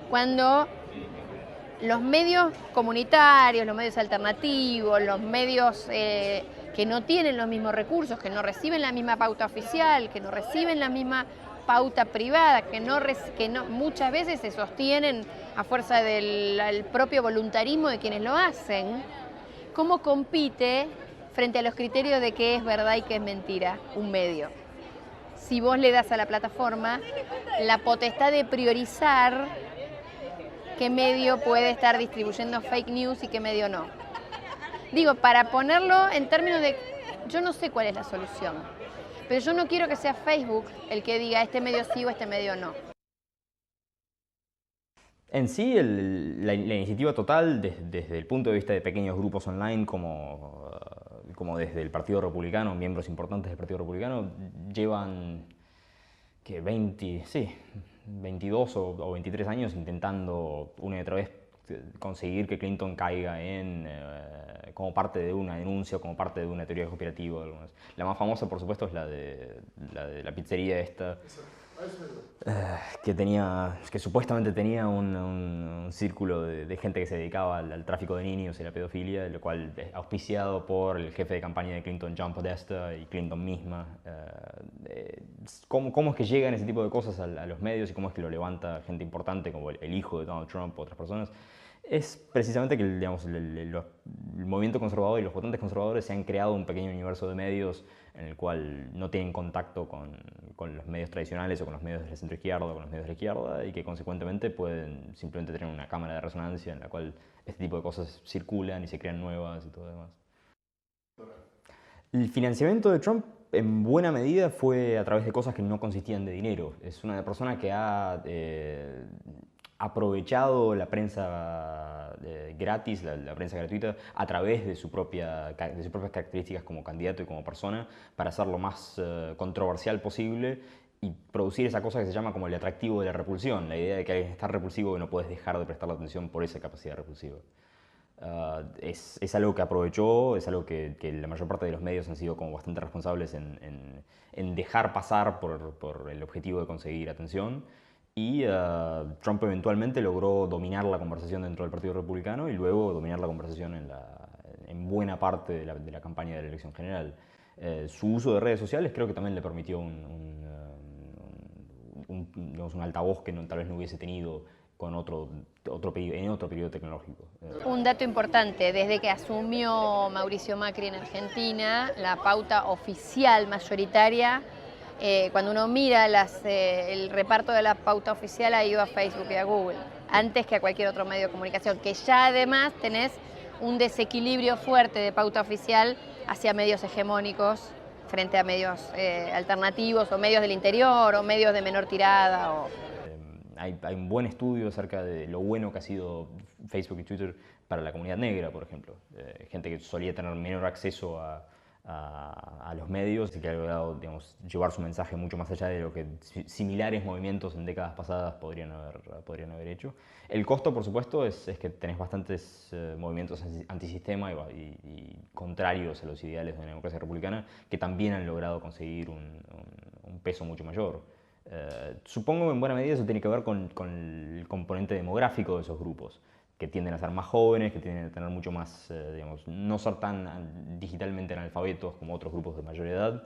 Cuando los medios comunitarios, los medios alternativos, los medios que no tienen los mismos recursos, que no reciben la misma pauta oficial, que no reciben la misma pauta privada, que muchas veces se sostienen a fuerza del propio voluntarismo de quienes lo hacen, ¿cómo compite frente a los criterios de qué es verdad y qué es mentira un medio? Si vos le das a la plataforma la potestad de priorizar qué medio puede estar distribuyendo fake news y qué medio no. Digo, para ponerlo en términos de, yo no sé cuál es la solución, pero yo no quiero que sea Facebook el que diga este medio sí o este medio no. En sí, la iniciativa total, desde el punto de vista de pequeños grupos online como desde el Partido Republicano, miembros importantes del Partido Republicano, llevan que 22 o 23 años intentando una y otra vez conseguir que Clinton caiga como parte de una denuncia o como parte de una teoría conspirativa. La más famosa, por supuesto, es la de la pizzería esta, que supuestamente tenía un círculo de gente que se dedicaba al tráfico de niños y la pedofilia, lo cual es auspiciado por el jefe de campaña de Clinton, John Podesta, y Clinton misma. ¿Cómo es que llegan ese tipo de cosas a los medios y cómo es que lo levanta gente importante como el hijo de Donald Trump o otras personas? Es precisamente que el movimiento conservador y los votantes conservadores se han creado un pequeño universo de medios en el cual no tienen contacto con los medios tradicionales o con los medios de la centroizquierda o con los medios de la izquierda, y que consecuentemente pueden simplemente tener una cámara de resonancia en la cual este tipo de cosas circulan y se crean nuevas y todo lo demás. El financiamiento de Trump en buena medida fue a través de cosas que no consistían de dinero. Es una persona que ha aprovechado la prensa gratis, la prensa gratuita, a través de sus propias características como candidato y como persona, para hacer lo más controversial posible y producir esa cosa que se llama como el atractivo de la repulsión, la idea de que alguien es tan repulsivo que no puedes dejar de prestarle atención por esa capacidad repulsiva. Es algo que aprovechó, es algo que la mayor parte de los medios han sido como bastante responsables en dejar pasar por el objetivo de conseguir atención. Y Trump eventualmente logró dominar la conversación dentro del Partido Republicano y luego dominar la conversación en buena parte de la campaña de la elección general. Su uso de redes sociales creo que también le permitió un altavoz que tal vez no hubiese tenido en otro periodo tecnológico. Un dato importante, desde que asumió Mauricio Macri en Argentina, la pauta oficial mayoritaria, cuando uno mira el reparto de la pauta oficial, ha ido a Facebook y a Google, antes que a cualquier otro medio de comunicación, que ya además tenés un desequilibrio fuerte de pauta oficial hacia medios hegemónicos frente a medios alternativos o medios del interior o medios de menor tirada. Hay un buen estudio acerca de lo bueno que ha sido Facebook y Twitter para la comunidad negra, por ejemplo. Gente que solía tener menor acceso a los medios y que ha logrado, llevar su mensaje mucho más allá de lo que similares movimientos en décadas pasadas podrían haber hecho. El costo, por supuesto, es que tenés bastantes movimientos antisistema y contrarios a los ideales de la democracia republicana que también han logrado conseguir un peso mucho mayor. Supongo que en buena medida eso tiene que ver con el componente demográfico de esos grupos, que tienden a ser más jóvenes, que tienden a tener mucho más, no ser tan digitalmente analfabetos como otros grupos de mayor edad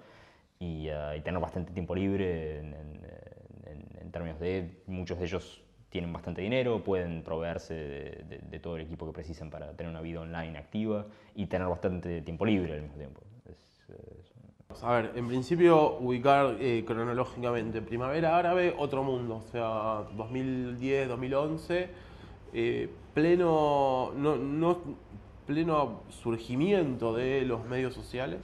y tener bastante tiempo libre en términos de muchos de ellos tienen bastante dinero, pueden proveerse de todo el equipo que precisan para tener una vida online activa y tener bastante tiempo libre al mismo tiempo. A ver, en principio ubicar cronológicamente. Primavera árabe, otro mundo. O sea, 2010, 2011, pleno surgimiento de los medios sociales,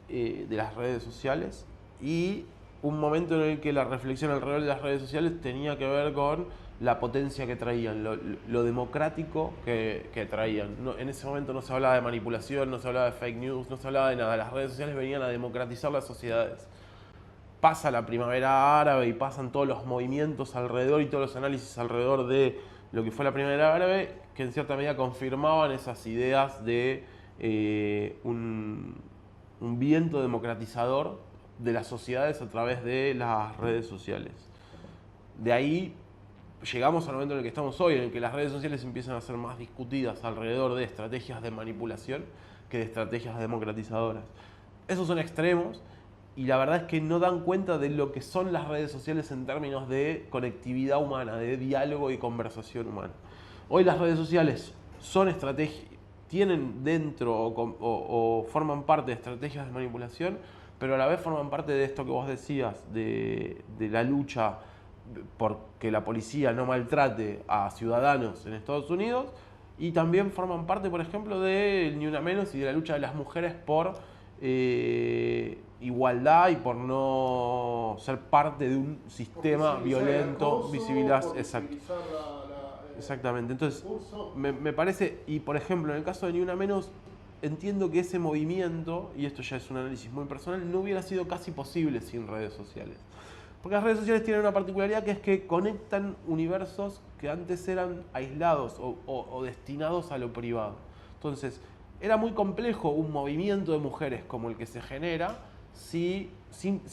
de las redes sociales, y un momento en el que la reflexión alrededor de las redes sociales tenía que ver con la potencia que traían, lo democrático que traían. En ese momento no se hablaba de manipulación, no se hablaba de fake news, no se hablaba de nada. Las redes sociales venían a democratizar las sociedades. Pasa la primavera árabe y pasan todos los movimientos alrededor y todos los análisis alrededor de lo que fue la primavera árabe, que en cierta medida confirmaban esas ideas de un viento democratizador de las sociedades a través de las redes sociales. De ahí llegamos al momento en el que estamos hoy, en el que las redes sociales empiezan a ser más discutidas alrededor de estrategias de manipulación que de estrategias democratizadoras. Esos son extremos y la verdad es que no dan cuenta de lo que son las redes sociales en términos de conectividad humana, de diálogo y conversación humana. Hoy las redes sociales son estrategias, tienen dentro o forman parte de estrategias de manipulación, pero a la vez forman parte de esto que vos decías, de la lucha porque la policía no maltrate a ciudadanos en Estados Unidos, y también forman parte, por ejemplo, del Ni Una Menos y de la lucha de las mujeres por igualdad y por no ser parte de un sistema violento, visibilidad. Exacto. Exactamente. Entonces, me parece, y por ejemplo, en el caso de Ni Una Menos, entiendo que ese movimiento, y esto ya es un análisis muy personal, no hubiera sido casi posible sin redes sociales. Porque las redes sociales tienen una particularidad, que es que conectan universos que antes eran aislados o destinados a lo privado. Entonces, era muy complejo un movimiento de mujeres como el que se genera sin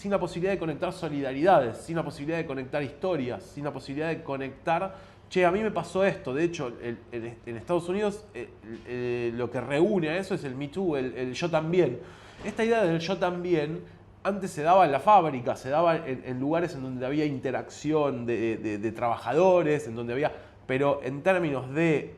la posibilidad de conectar solidaridades, sin la posibilidad de conectar historias, sin la posibilidad de conectar, che, a mí me pasó esto. De hecho, en Estados Unidos lo que reúne a eso es el Me Too, el yo también. Esta idea del yo también antes se daba en la fábrica, se daba en lugares en donde había interacción de trabajadores, en donde había, pero en términos de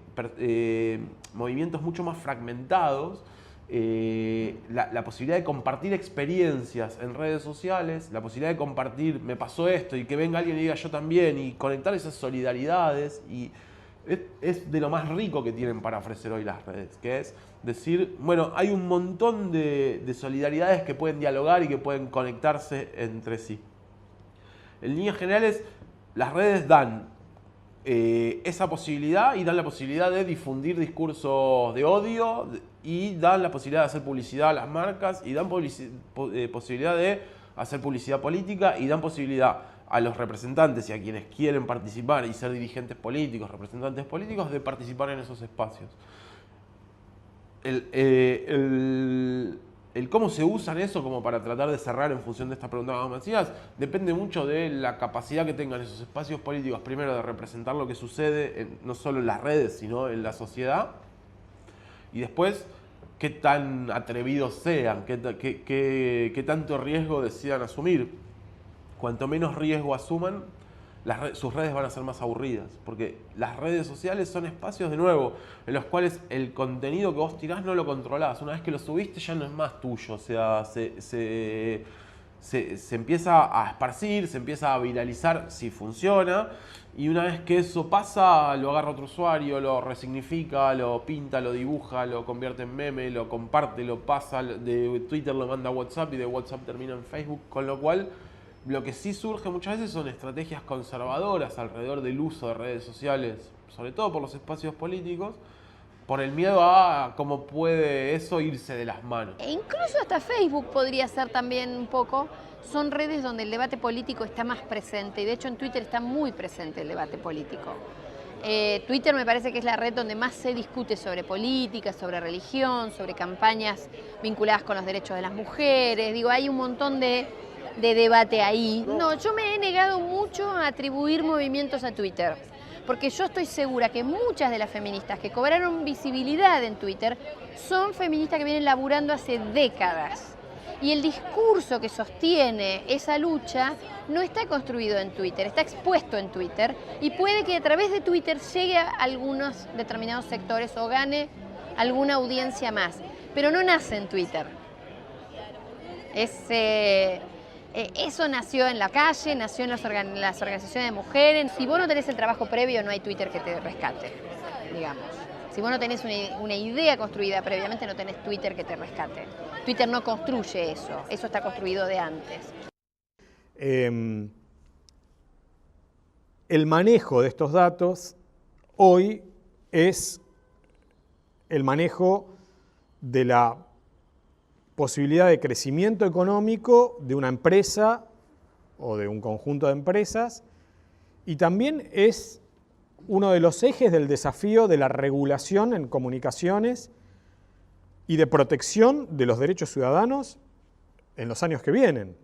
movimientos mucho más fragmentados, la posibilidad de compartir experiencias en redes sociales, la posibilidad de compartir, me pasó esto, y que venga alguien y diga yo también, y conectar esas solidaridades, y es de lo más rico que tienen para ofrecer hoy las redes, que es decir, bueno, hay un montón de solidaridades que pueden dialogar y que pueden conectarse entre sí. En líneas generales, las redes dan esa posibilidad, y dan la posibilidad de difundir discursos de odio, y dan la posibilidad de hacer publicidad a las marcas, y dan posibilidad de hacer publicidad política, y dan posibilidad a los representantes y a quienes quieren participar y ser dirigentes políticos, representantes políticos, de participar en esos espacios. El cómo se usan eso como para tratar de cerrar en función de estas preguntas más masivas depende mucho de la capacidad que tengan esos espacios políticos, primero de representar lo que sucede no solo en las redes, sino en la sociedad, y después qué tan atrevidos sean, qué tanto riesgo decidan asumir. Cuanto menos riesgo asuman, sus redes van a ser más aburridas, porque las redes sociales son espacios, de nuevo, en los cuales el contenido que vos tirás no lo controlás. Una vez que lo subiste ya no es más tuyo, o sea, se empieza a esparcir, se empieza a viralizar si funciona, y una vez que eso pasa, lo agarra otro usuario, lo resignifica, lo pinta, lo dibuja, lo convierte en meme, lo comparte, lo pasa, de Twitter lo manda a WhatsApp, y de WhatsApp termina en Facebook, con lo cual lo que sí surge muchas veces son estrategias conservadoras alrededor del uso de redes sociales, sobre todo por los espacios políticos, por el miedo a cómo puede eso irse de las manos. E incluso hasta Facebook podría ser también un poco. Son redes donde el debate político está más presente, y de hecho en Twitter está muy presente el debate político. Twitter me parece que es la red donde más se discute sobre política, sobre religión, sobre campañas vinculadas con los derechos de las mujeres. Digo, hay un montón de debate ahí. No, yo me he negado mucho a atribuir movimientos a Twitter, porque yo estoy segura que muchas de las feministas que cobraron visibilidad en Twitter son feministas que vienen laburando hace décadas. Y el discurso que sostiene esa lucha no está construido en Twitter, está expuesto en Twitter, y puede que a través de Twitter llegue a algunos determinados sectores o gane alguna audiencia más, pero no nace en Twitter. Eso nació en la calle, nació en las organizaciones de mujeres. Si vos no tenés el trabajo previo, no hay Twitter que te rescate, digamos. Si vos no tenés una idea construida previamente, no tenés Twitter que te rescate. Twitter no construye eso, eso está construido de antes. El manejo de estos datos hoy es el manejo de la posibilidad de crecimiento económico de una empresa o de un conjunto de empresas, y también es uno de los ejes del desafío de la regulación en comunicaciones y de protección de los derechos ciudadanos en los años que vienen.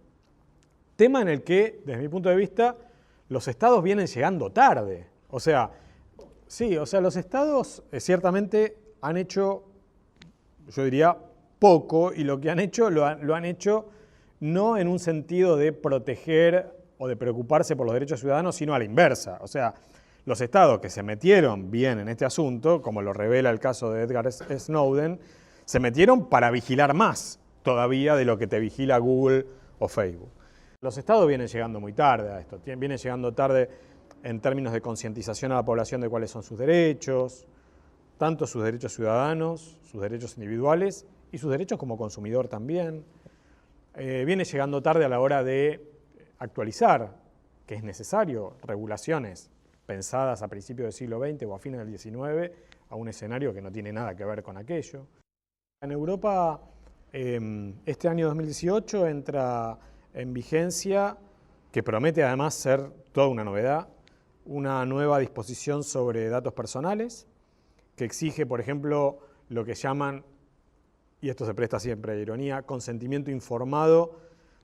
Tema en el que, desde mi punto de vista, los estados vienen llegando tarde. O sea, los estados ciertamente han hecho, yo diría, poco, y lo que han hecho lo han hecho no en un sentido de proteger o de preocuparse por los derechos ciudadanos, sino a la inversa. O sea, los estados que se metieron bien en este asunto, como lo revela el caso de Edward Snowden, se metieron para vigilar más todavía de lo que te vigila Google o Facebook. Los estados vienen llegando muy tarde a esto, vienen llegando tarde en términos de concientización a la población de cuáles son sus derechos, tanto sus derechos ciudadanos, sus derechos individuales y sus derechos como consumidor también. Viene llegando tarde a la hora de actualizar, que es necesario, regulaciones pensadas a principios del siglo XX o a fines del XIX a un escenario que no tiene nada que ver con aquello. En Europa, este año 2018 entra en vigencia, que promete además ser toda una novedad, una nueva disposición sobre datos personales, que exige, por ejemplo, lo que llaman, y esto se presta siempre a ironía, consentimiento informado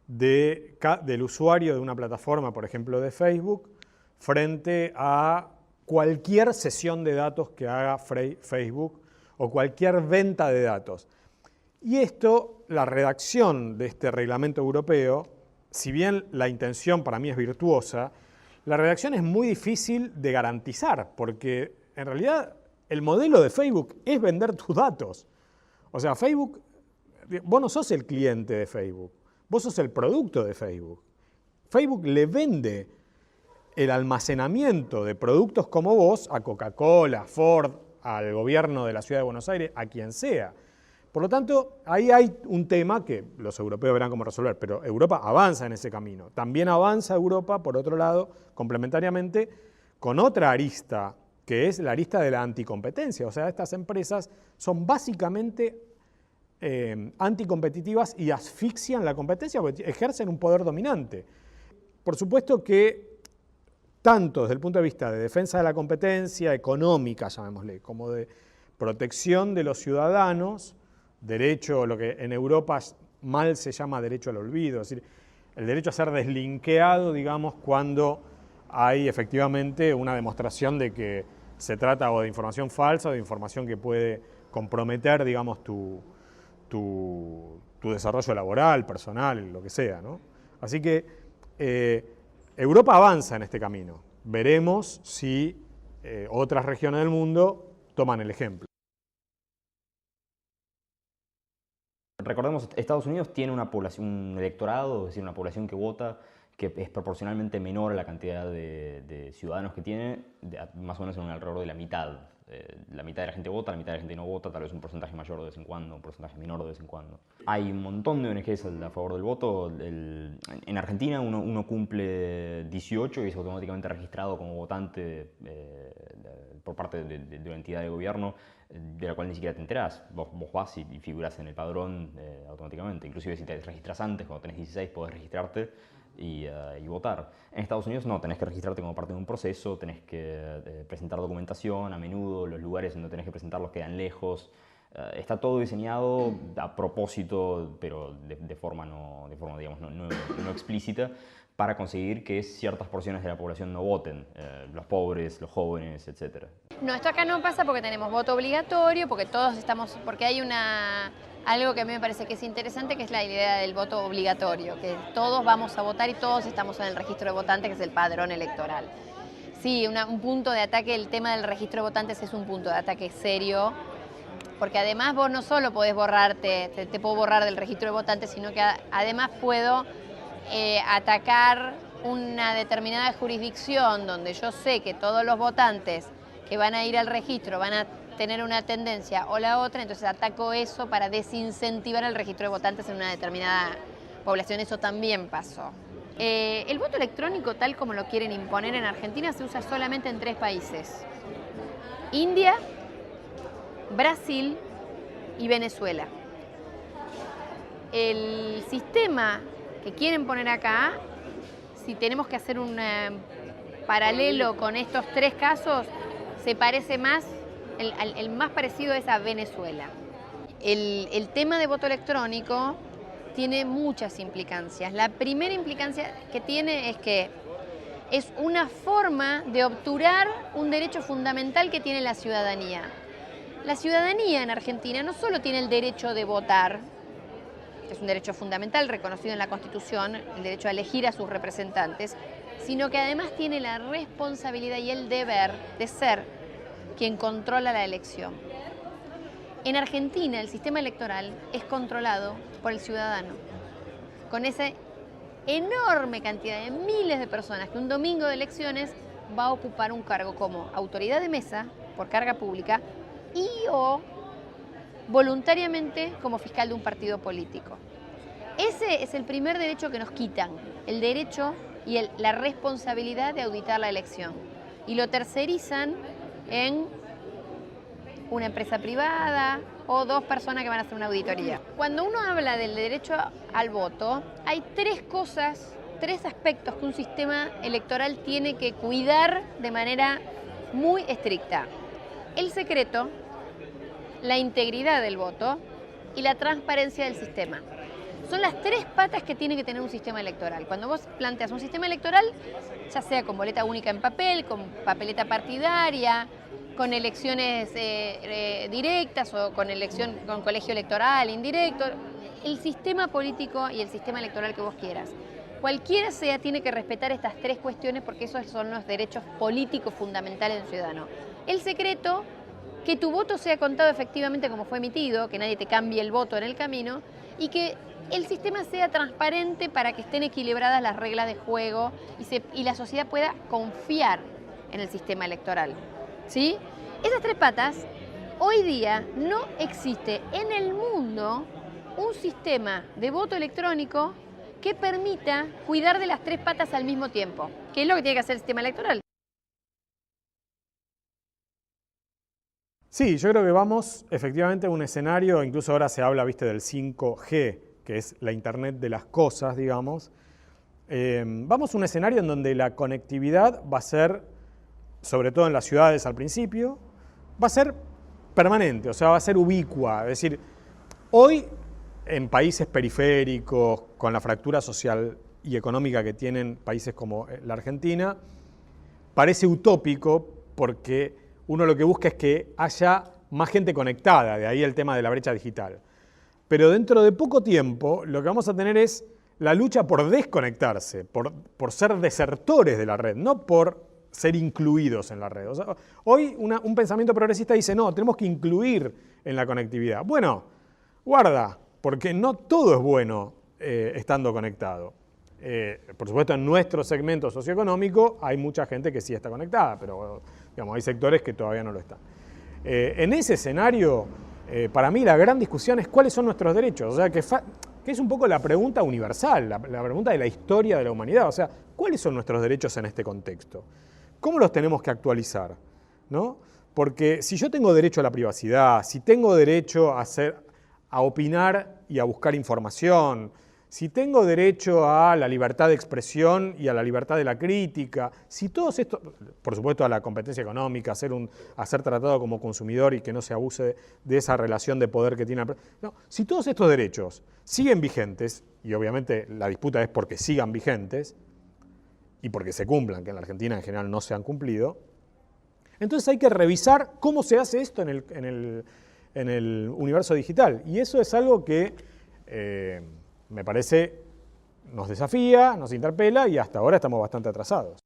del usuario de una plataforma, por ejemplo de Facebook, frente a cualquier cesión de datos que haga Facebook o cualquier venta de datos. Y esto, la redacción de este reglamento europeo, si bien la intención para mí es virtuosa, la redacción es muy difícil de garantizar, porque en realidad el modelo de Facebook es vender tus datos. O sea, Facebook, vos no sos el cliente de Facebook, vos sos el producto de Facebook. Facebook le vende el almacenamiento de productos como vos a Coca-Cola, Ford, al gobierno de la Ciudad de Buenos Aires, a quien sea. Por lo tanto, ahí hay un tema que los europeos verán cómo resolver, pero Europa avanza en ese camino. También avanza Europa, por otro lado, complementariamente, con otra arista, que es la arista de la anticompetencia. O sea, estas empresas son básicamente anticompetitivas y asfixian la competencia porque ejercen un poder dominante. Por supuesto que tanto desde el punto de vista de defensa de la competencia económica, llamémosle, como de protección de los ciudadanos, derecho, lo que en Europa mal se llama derecho al olvido, es decir, el derecho a ser deslinkeado, digamos, cuando hay efectivamente una demostración de que se trata o de información falsa o de información que puede comprometer, digamos, tu desarrollo laboral, personal, lo que sea, ¿no? Así que Europa avanza en este camino. Veremos si otras regiones del mundo toman el ejemplo. Recordemos, Estados Unidos tiene una población, un electorado, es decir, una población que vota, que es proporcionalmente menor a la cantidad de ciudadanos que tiene, más o menos en alrededor de la mitad. La mitad de la gente vota, la mitad de la gente no vota, tal vez un porcentaje mayor de vez en cuando, un porcentaje menor de vez en cuando. Hay un montón de ONGs a favor del voto. En Argentina uno cumple 18 y es automáticamente registrado como votante por parte de una entidad de gobierno de la cual ni siquiera te enterás. Vos vas y figurás en el padrón automáticamente. Inclusive si te registras antes, cuando tenés 16, podés registrarte y votar. En Estados Unidos no, tenés que registrarte como parte de un proceso, tenés que presentar documentación, a menudo los lugares donde tenés que presentarlos quedan lejos. Está todo diseñado a propósito, pero de forma digamos, no explícita, para conseguir que ciertas porciones de la población no voten, los pobres, los jóvenes, etc. No, esto acá no pasa porque tenemos voto obligatorio, porque hay algo que a mí me parece que es interesante, que es la idea del voto obligatorio, que todos vamos a votar y todos estamos en el registro de votantes, que es el padrón electoral. Sí, un punto de ataque, el tema del registro de votantes es un punto de ataque serio. porque además vos no solo podés borrarte, te puedo borrar del registro de votantes, sino que además puedo atacar una determinada jurisdicción donde yo sé que todos los votantes que van a ir al registro van a tener una tendencia o la otra, entonces ataco eso para desincentivar el registro de votantes en una determinada población. Eso también pasó. El voto electrónico, tal como lo quieren imponer en Argentina, se usa solamente en 3 países: India, Brasil y Venezuela. El sistema que quieren poner acá, si tenemos que hacer un paralelo con estos 3 casos, se parece más, el más parecido es a Venezuela. El tema de voto electrónico tiene muchas implicancias. La primera implicancia que tiene es que es una forma de obturar un derecho fundamental que tiene la ciudadanía. La ciudadanía en Argentina no solo tiene el derecho de votar, que es un derecho fundamental reconocido en la Constitución, el derecho a elegir a sus representantes, sino que además tiene la responsabilidad y el deber de ser quien controla la elección. En Argentina el sistema electoral es controlado por el ciudadano, con esa enorme cantidad de miles de personas que un domingo de elecciones va a ocupar un cargo como autoridad de mesa por carga pública y o voluntariamente como fiscal de un partido político. Ese es el primer derecho que nos quitan, el derecho y la responsabilidad de auditar la elección. Y lo tercerizan en una empresa privada o 2 personas que van a hacer una auditoría. Cuando uno habla del derecho al voto, hay 3 cosas, 3 aspectos que un sistema electoral tiene que cuidar de manera muy estricta: el secreto, la integridad del voto y la transparencia del sistema. Son las 3 patas que tiene que tener un sistema electoral. Cuando vos planteas un sistema electoral, ya sea con boleta única en papel, con papeleta partidaria, con elecciones directas o con colegio electoral indirecto, el sistema político y el sistema electoral que vos quieras. Cualquiera sea, tiene que respetar estas 3 cuestiones porque esos son los derechos políticos fundamentales del ciudadano. El secreto, que tu voto sea contado efectivamente como fue emitido, que nadie te cambie el voto en el camino, y que el sistema sea transparente para que estén equilibradas las reglas de juego y la sociedad pueda confiar en el sistema electoral. ¿Sí? Esas 3 patas, hoy día no existe en el mundo un sistema de voto electrónico que permita cuidar de las 3 patas al mismo tiempo, que es lo que tiene que hacer el sistema electoral. Sí, yo creo que vamos efectivamente a un escenario, incluso ahora se habla, viste, del 5G, que es la Internet de las cosas, digamos. Vamos a un escenario en donde la conectividad va a ser, sobre todo en las ciudades al principio, va a ser permanente, o sea, va a ser ubicua. Es decir, hoy en países periféricos, con la fractura social y económica que tienen países como la Argentina, parece utópico porque uno lo que busca es que haya más gente conectada, de ahí el tema de la brecha digital. Pero dentro de poco tiempo lo que vamos a tener es la lucha por desconectarse, por ser desertores de la red, no por ser incluidos en la red. O sea, hoy un pensamiento progresista dice, no, tenemos que incluir en la conectividad. Bueno, guarda, porque no todo es bueno estando conectado. Por supuesto, en nuestro segmento socioeconómico hay mucha gente que sí está conectada, pero digamos, hay sectores que todavía no lo están. En ese escenario, para mí la gran discusión es cuáles son nuestros derechos. O sea, que es un poco la pregunta universal, la pregunta de la historia de la humanidad. O sea, ¿cuáles son nuestros derechos en este contexto? ¿Cómo los tenemos que actualizar? ¿No? Porque si yo tengo derecho a la privacidad, si tengo derecho a opinar y a buscar información, si tengo derecho a la libertad de expresión y a la libertad de la crítica, si todos estos, por supuesto a la competencia económica, a ser tratado como consumidor y que no se abuse de esa relación de poder que tiene. No, si todos estos derechos siguen vigentes, y obviamente la disputa es porque sigan vigentes y porque se cumplan, que en la Argentina en general no se han cumplido, entonces hay que revisar cómo se hace esto en el universo digital. Y eso es algo que me parece nos desafía, nos interpela y hasta ahora estamos bastante atrasados.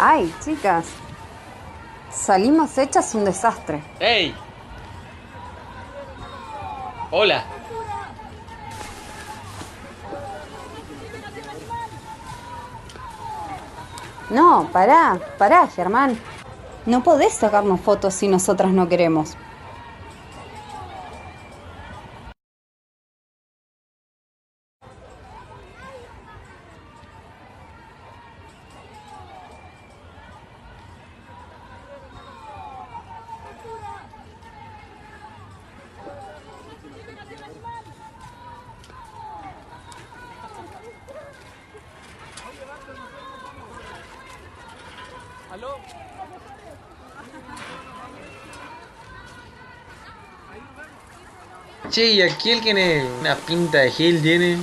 Ay, chicas. Salimos hechas un desastre. ¡Ey! Hola. No, pará, Germán. No podés sacarnos fotos si nosotras no queremos. Che, ¿y aquel que tiene una pinta de gel tiene?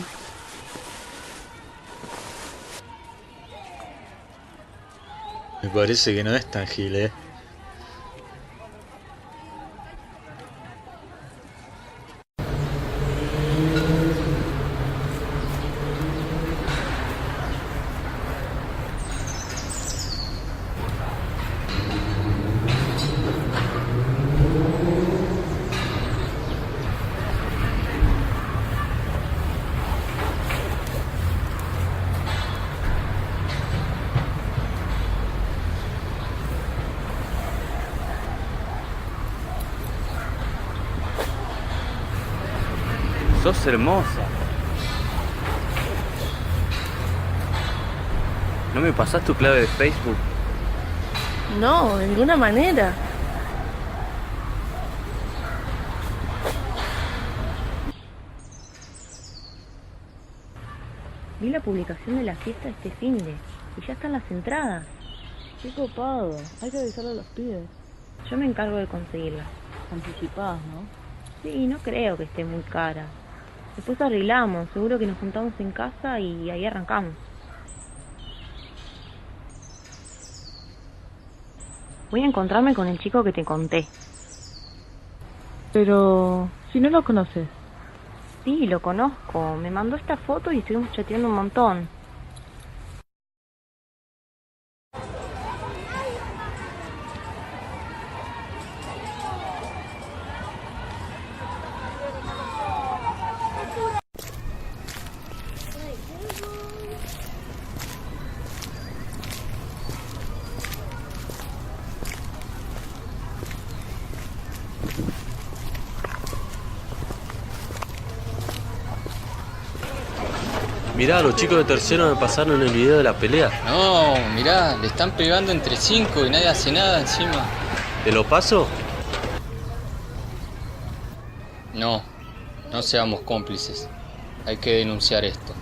Me parece que no es tan gil, ¿eh? Sos hermosa. ¿No me pasás tu clave de Facebook? No, de ninguna manera. Vi la publicación de la fiesta este finde y ya están las entradas. Qué copado, hay que avisarle a los pibes. Yo me encargo de conseguirlas. Anticipadas, ¿no? Sí, no creo que esté muy cara. Después arreglamos, seguro que nos juntamos en casa y ahí arrancamos. Voy a encontrarme con el chico que te conté. Pero, si no lo conoces. Sí, lo conozco. Me mandó esta foto y estuvimos chateando un montón. Mirá, los chicos de tercero me pasaron el video de la pelea. No, mirá, le están pegando entre 5 y nadie hace nada encima. ¿Te lo paso? No, no seamos cómplices. Hay que denunciar esto.